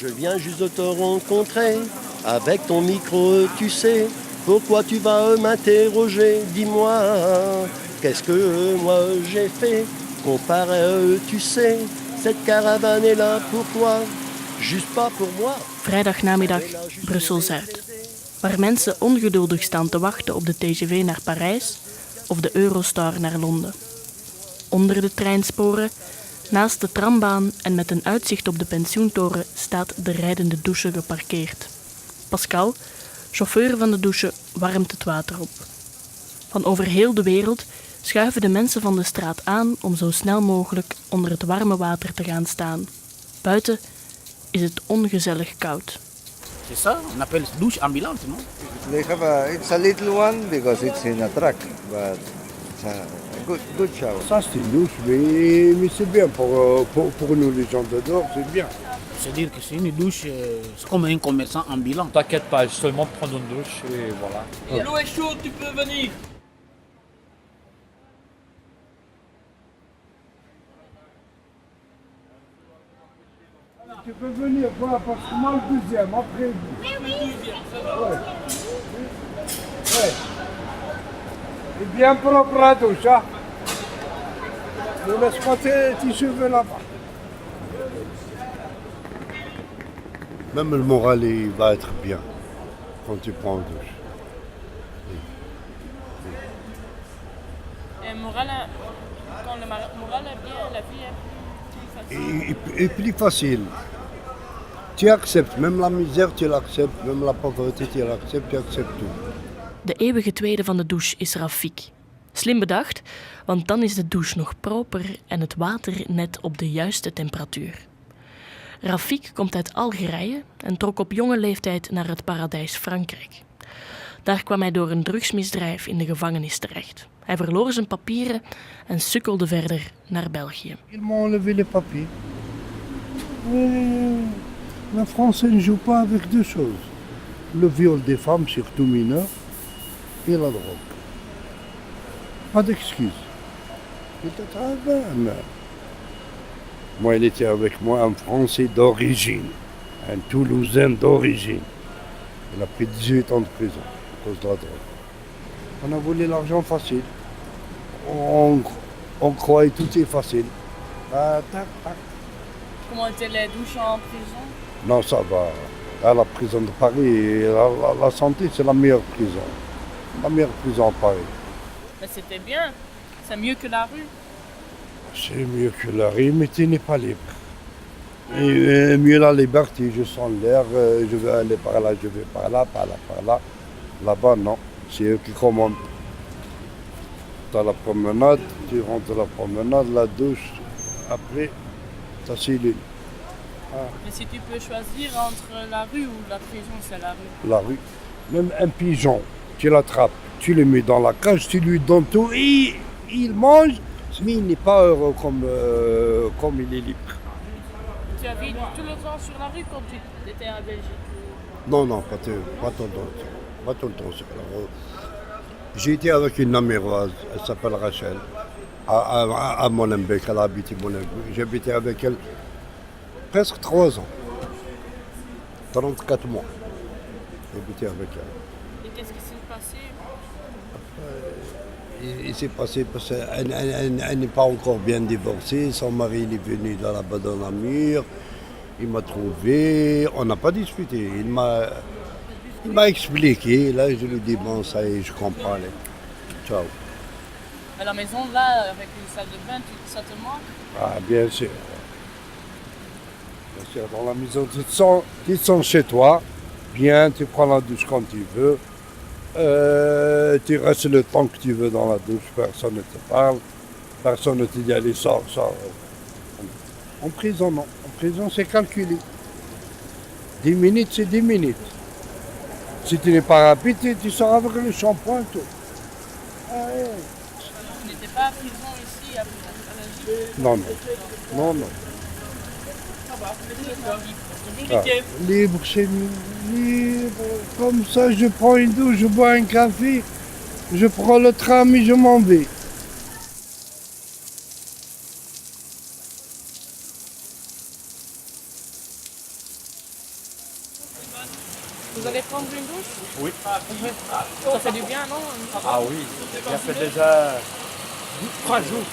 Je viens juste de te rencontrer, avec ton micro, tu sais, pourquoi tu vas m'interroger, dis-moi, qu'est-ce que moi j'ai fait, comparé, tu sais, cette caravane est là pour toi, juste pas pour moi. Vrijdagnamiddag, Brussel-Zuid. Waar mensen ongeduldig staan te wachten op de TGV naar Parijs of de Eurostar naar Londen. Onder de treinsporen, naast de trambaan en met een uitzicht op de pensioentoren staat de rijdende douche geparkeerd. Pascal, chauffeur van de douche, warmt het water op. Van over heel de wereld schuiven de mensen van de straat aan om zo snel mogelijk onder het warme water te gaan staan. Buiten is het ongezellig koud. C'est ça, on appelle douche ambulante, non? They have it's a little one because it's in a truck, but it's a good shower. Ça c'est une douche, mais c'est bien pour nous les gens de dehors, c'est bien. C'est-à-dire que c'est une douche, c'est comme un commerçant ambulant. T'inquiète pas, seulement prendre une douche et voilà. L'eau est chaude, tu peux venir. Tu peux venir voir parce que moi le deuxième, après vous. Oui. Ouais. Et bien propre la douche, hein. Ne laisse pas tes cheveux là-bas. Même le moral il va être bien quand tu prends une douche. Et moral, quand le moral est bien, la vie est plus facile. Et plus facile. Tu acceptes, même la misère tu l'acceptes, même la pauvreté tu l'acceptes, tu acceptes tout. De eeuwige tweede van de douche is Rafik. Slim bedacht, want dan is de douche nog proper en het water net op de juiste temperatuur. Rafik komt uit Algerije en trok op jonge leeftijd naar het paradijs Frankrijk. Daar kwam hij door een drugsmisdrijf in de gevangenis terecht. Hij verloor zijn papieren en sukkelde verder naar België. Ils m'ont enlevé les papiers. La France ne joue pas avec deux choses. Le viol des femmes, surtout mineures, et la drogue. Pas d'excuses. Peut-être mais... Moi, il était avec moi un Français d'origine, un Toulousain d'origine. Il a pris 18 ans de prison à cause de la drogue. On a volé l'argent facile. On croyait tout est facile. Tac, tac. Comment étaient les douches en prison? Non, ça va. À la prison de Paris, la santé, c'est la meilleure prison. La meilleure prison à Paris. Mais c'était bien, c'est mieux que la rue. C'est mieux que la rue, mais tu n'es pas libre. Et mieux la liberté, je sens l'air, je veux aller par là, je vais par là, par là, par là. Là-bas, non, c'est eux qui commandent. Tu as la promenade, tu rentres la promenade, la douche, après, ta cellule. Mais si tu peux choisir entre la rue ou la prison, c'est la rue. La rue. Même un pigeon, tu l'attrapes, tu le mets dans la cage, tu lui donnes tout, et il mange, mais il n'est pas heureux comme il est libre. Tu as vécu tout le temps sur la rue quand tu étais en Belgique? Non, pas tout le temps. Pas tout le temps sur la rue. J'ai été avec une Naméroise, elle s'appelle Rachel, à Molenbeek, elle a habité Molenbeek. J'ai habité avec elle presque 3 ans, 34 mois. J'ai habité avec elle. Et qu'est-ce qui s'est passé? Il s'est passé parce qu'elle n'est pas encore bien divorcée. Son mari il est venu là-bas dans la mur. Il m'a trouvé. On n'a pas discuté. Il m'a expliqué. Là, je lui ai dit, bon, ça y est, je comprends. Allez. Ciao. À la maison, là, avec une salle de bain, ça te manque? Ah, bien sûr. Bien sûr, dans la maison, tu te sens chez toi. Bien, tu prends la douche quand tu veux. Tu restes le temps que tu veux dans la douche, personne ne te parle, personne ne te dit allez sors. En prison non, en prison c'est calculé. 10 minutes c'est 10 minutes. Si tu n'es pas rapide, tu sors avec le shampoing et tout. Tu n'étais pas à prison ici à Belgique? Non. Libre chez nous, libre. Comme ça, je prends une douche, je bois un café, je prends le tram et je m'en vais. douche? Oui. Ça fait du bien, non? Ah oui, ça fait déjà 3 jours.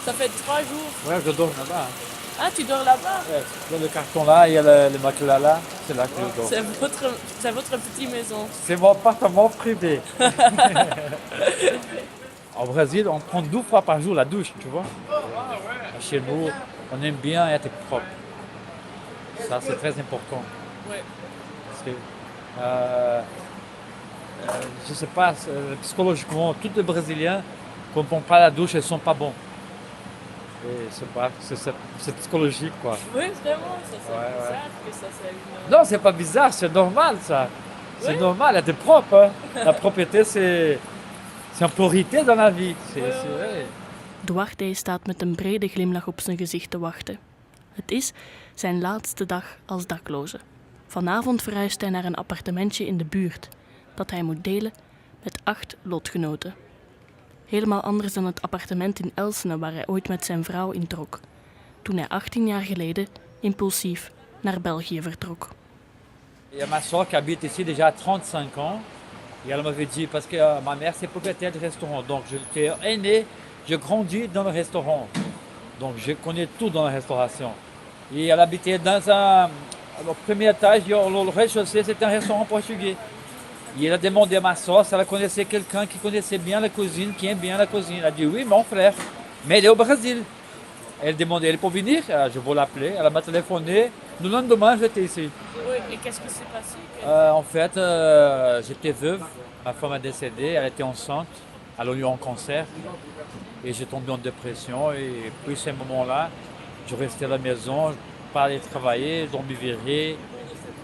Ça fait 3 jours. Ouais, je dors là-bas. Ah, tu dors là-bas? Ouais, dans le carton là, il y a le matelas là, c'est là que je dors. C'est votre petite maison. C'est mon appartement privé. Au Brésil, on prend 2 fois par jour la douche, tu vois. Chez nous, on aime bien être propre. Ça, c'est très important. Ouais. Parce que, je sais pas, psychologiquement, tous les Brésiliens, quand on prend pas la douche, ils sont pas bons. Et c'est psychologique, quoi. Oui, vraiment, ça c'est Ouais, bizarre ouais. que ça c'est une... Non, c'est pas bizarre, c'est normal, ça. C'est Oui. normal, être propre. Hein. La propreté, c'est une priorité dans la vie. Ouais. Duarte staat met een brede glimlach op zijn gezicht te wachten. Het is zijn laatste dag als dakloze. Vanavond verhuist hij naar een appartementje in de buurt, dat hij moet delen met 8 lotgenoten. Helemaal anders dan het appartement in Elsene waar hij ooit met zijn vrouw introk, toen hij 18 jaar geleden impulsief naar België vertrok. Il y a ma soeur qui habite ici déjà 35 ans. Et elle m'avait dit, parce que ma mère c'est propriétaire de restaurant, donc j'étais aîné, j'ai grandi dans le restaurant. Donc je connais tout dans la restauration. Et elle habitait dans au premier étage, le rez-de-chaussée, c'était un restaurant portugais. Et elle a demandé à ma soeur si elle connaissait quelqu'un qui connaissait bien la cuisine, qui aime bien la cuisine. Elle a dit oui, mon frère, mais il est au Brésil. Elle demandait, elle peut venir, je vais l'appeler, elle m'a téléphoné. Le lendemain, j'étais ici. Oui, et qu'est-ce qui s'est passé? En fait, j'étais veuve, ma femme est décédée, elle était enceinte, elle a eu un cancer et j'ai tombé en dépression. Et puis, à ce moment-là, je restais à la maison, pas aller travailler, ils ont me viré,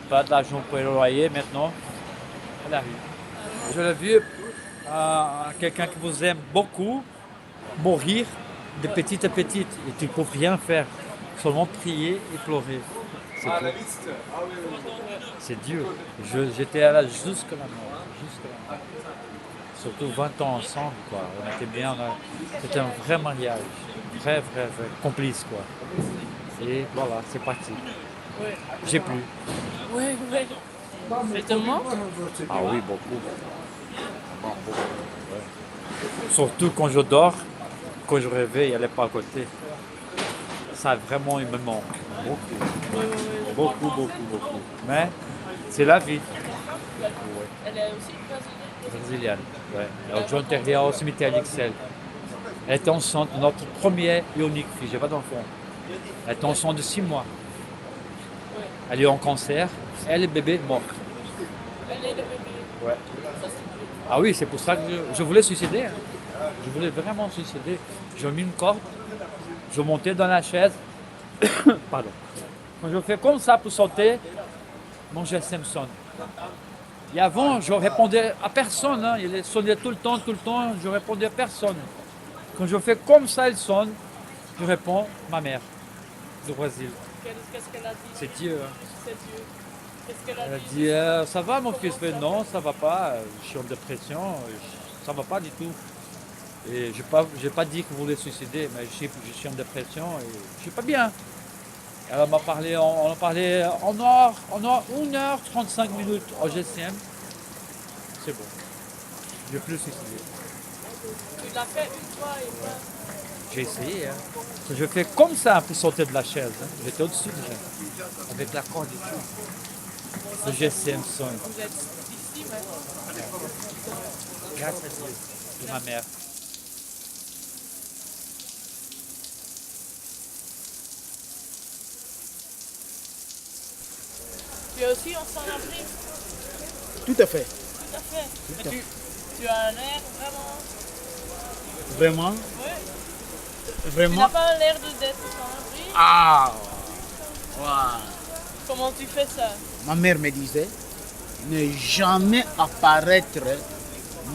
pas d'argent pour le loyer maintenant. Elle arrive. Je l'ai vu quelqu'un qui vous aime beaucoup mourir de petite à petite et tu ne peux rien faire, seulement prier et pleurer. C'est tout. C'est dur. J'étais là jusqu'à la mort. Surtout 20 ans ensemble, quoi. On était bien. C'était un vrai mariage. Vrai complice, quoi. Et voilà, c'est parti. Oui. J'ai plus. Oui, oui. Elle te manque? Ah oui, beaucoup. Beaucoup, ouais. Surtout quand je dors, quand je réveille, elle n'est pas à côté. Ça, vraiment, il me manque. Beaucoup. Oui. Beaucoup. Mais c'est la vie. Elle est aussi brésilienne? Brésilienne. Ouais. Elle est intérieure au cimetière d'Ixelles. Elle était enceinte, notre première et unique fille. J'ai pas d'enfant. Elle était enceinte de 6 mois. Elle a eu un cancer. Elle est bébé mort. Elle est le bébé? Ouais. Ah oui, c'est pour ça que je voulais suicider. Hein. Je voulais vraiment suicider. J'ai mis une corde. Je montais dans la chaise. Pardon. Quand je fais comme ça pour sauter, mon GSM sonne. Et avant, je répondais à personne. Hein. Il sonnait tout le temps. Je répondais à personne. Quand je fais comme ça, il sonne. Je réponds, ma mère, du Brésil. Qu'est-ce qu'elle a dit? C'est Dieu. Hein. C'est Dieu. Qu'est-ce qu'elle Elle a a dit? dit, ça va mon fils? Je fais, non, ça va pas. Je suis en dépression. Ça va pas du tout. Et je n'ai pas dit que je voulais suicider, mais je suis en dépression et je suis pas bien. Elle m'a parlé, on a parlé en 1h35 au GSM. C'est bon. Je ne vais plus suicider. Tu l'as fait une fois et pas... J'ai essayé. Hein. Je fais comme ça pour sauter de la chaise. Hein. J'étais au-dessus déjà. Avec la corde et tout. Le GSM sonne. Vous êtes ici maintenant? Grâce à Dieu. Et ma mère. Tu es aussi en sans-abri? Tout à fait. Tout à fait. Mais tu as un air vraiment... Vraiment, Oui. Tu vraiment. n'as pas l'air d'être sans-abri? Ah, wow. Comment tu fais ça? Ma mère me disait, ne jamais apparaître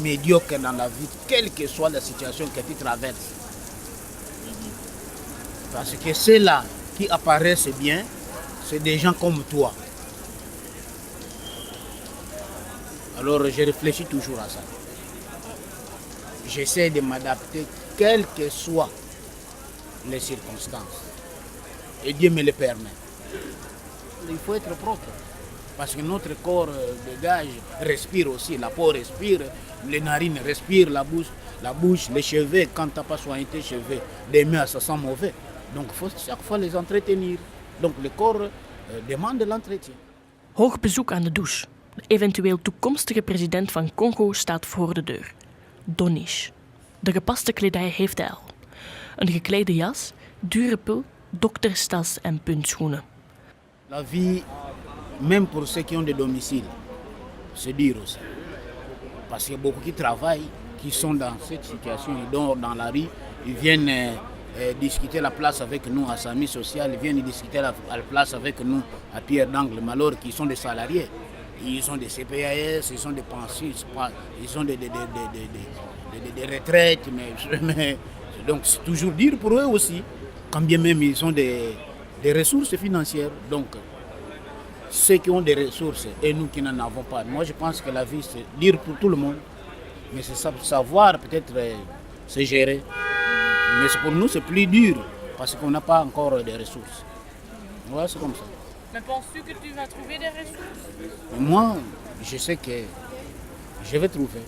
médiocre dans la vie, quelle que soit la situation que tu traverses. Parce que ceux-là qui apparaissent bien, c'est des gens comme toi. Alors je réfléchis toujours à ça. J'essaie de m'adapter, quelles que soient les circonstances. Et Dieu me le permet. Il faut être propre. Parce que notre corps de gage respire aussi, la peau respire, les narines respirent, la bouche, les cheveux, quand tu n'as pas soigné tes cheveux, des mains, ça sent mauvais. Donc il faut chaque fois les entretenir. Donc le corps demande de l'entretien. Hoog bezoek aan de douche. De eventueel toekomstige president van Congo staat voor de deur. Donish. De gepaste kledij heeft hij al. Een geklede jas, dure pul, dokterstas en puntschoenen. La vie, même pour ceux qui ont des domiciles, c'est dur aussi. Parce qu'il y a beaucoup qui travaillent, qui sont dans cette situation, ils dorment dans la rue, ils viennent discuter la place avec nous à Sami Social, ils viennent discuter la place avec nous à Pierre d'Angle, mais alors qu'ils sont des salariés. Ils ont des CPAS, ils ont des pensions, ils ont des retraites, mais donc c'est toujours dur pour eux aussi, quand bien même ils ont des ressources financières. Donc ceux qui ont des ressources et nous qui n'en avons pas. Moi je pense que la vie c'est dur pour tout le monde, mais c'est savoir peut-être se gérer. Mais pour nous c'est plus dur parce qu'on n'a pas encore des ressources. Voilà, c'est comme ça. Mais penses-tu que tu vas trouver des ressources? Mais moi, je sais que je vais trouver.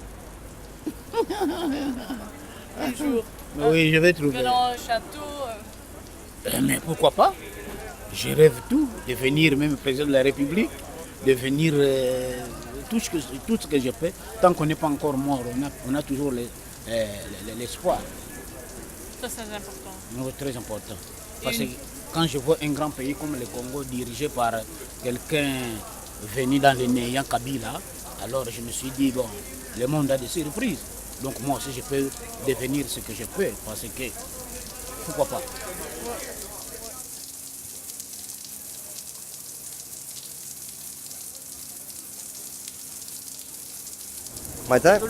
Un jour. Oui, je vais trouver. Dans un château. Mais pourquoi pas? Je rêve tout, devenir même président de la République, devenir tout ce que je fais. Tant qu'on n'est pas encore mort, on a toujours l'espoir. Ça, c'est important. C'est très important. Parce que quand je vois un grand pays comme le Congo dirigé par quelqu'un venu dans le néant Kabila, alors je me suis dit, bon, le monde a des surprises. Donc moi aussi je peux devenir ce que je peux, parce que pourquoi pas. My time?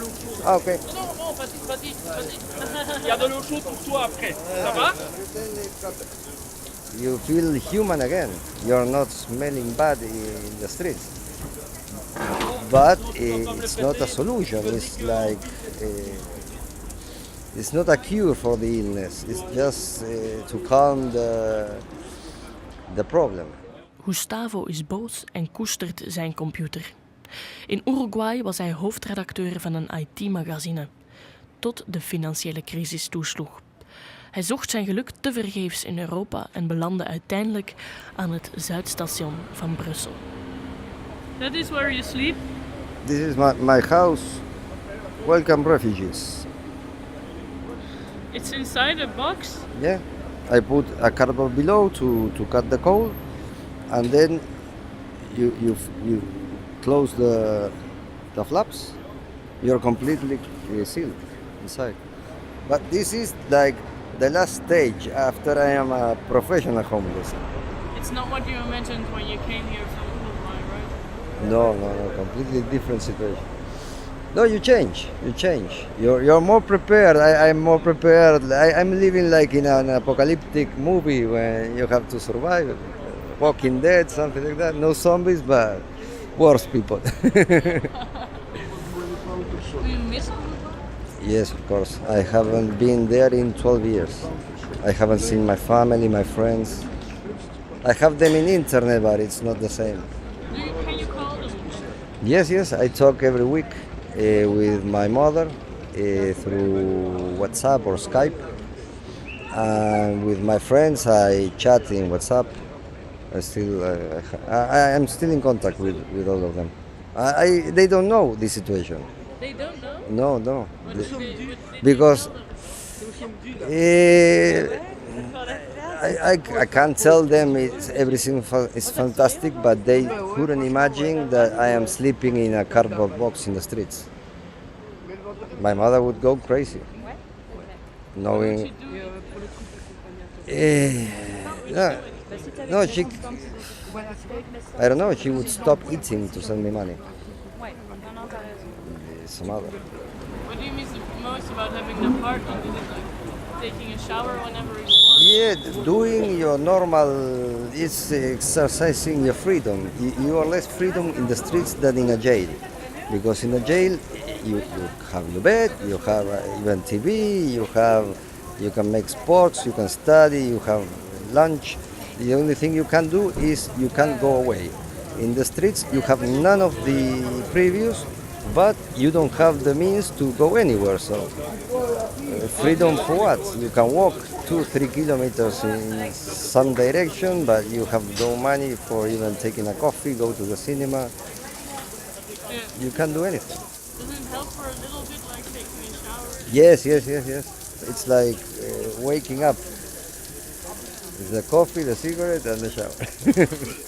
Ah, okay. Non, vas-y. Il y a de l'eau chaude pour toi après. Ça va? You feel human again. You're not smelling bad in the streets. But it's not a solution. It's like it's not a cure for the illness. It's just to calm the problem. Gustavo is boos en koestert zijn computer. In Uruguay was hij hoofdredacteur van een IT-magazine, tot de financiële crisis toesloeg. Hij zocht zijn geluk tevergeefs in Europa en belandde uiteindelijk aan het Zuidstation van Brussel. That is where you sleep? This is my house. Welcome refugees. It's inside a box? Yeah. I put a cardboard below to cut the coal, and then you close the flaps. You're completely sealed inside. But this is like the last stage after I am a professional homeless. It's not what you imagined when you came here from Uruguay, right? No, completely different situation. No, you change. You're more prepared. I'm more prepared. I'm living like in an apocalyptic movie when you have to survive. Walking Dead, something like that. No zombies, but worse people. Do you miss Uruguay? Yes, of course. I haven't been there in 12 years. I haven't seen my family, my friends. I have them in internet, but it's not the same. Can you call them? Yes. I talk every week with my mother through WhatsApp or Skype. And with my friends, I chat in WhatsApp. I'm still in contact with all of them. They don't know the situation. They don't know? No. What did they Because I can't tell them everything is fantastic, but they couldn't imagine that I am sleeping in a cardboard box in the streets. My mother would go crazy, knowing. No, I don't know. She would stop eating to send me money. Some other. What do you miss the most about having an apartment? Is it like taking a shower whenever you want? Yeah, doing your normal, it's exercising your freedom. You are less freedom in the streets than in a jail. Because in a jail, you have your bed, you have even TV, you can make sports, you can study, you have lunch. The only thing you can do is you can't go away. In the streets, you have none of the previous, but you don't have the means to go anywhere. So, freedom for what? You can walk 2-3 kilometers in some direction, but you have no money for even taking a coffee, go to the cinema. Yeah. You can't do anything. Doesn't it help for a little bit, like taking a shower? Yes. It's like waking up. It's the coffee, the cigarette, and the shower.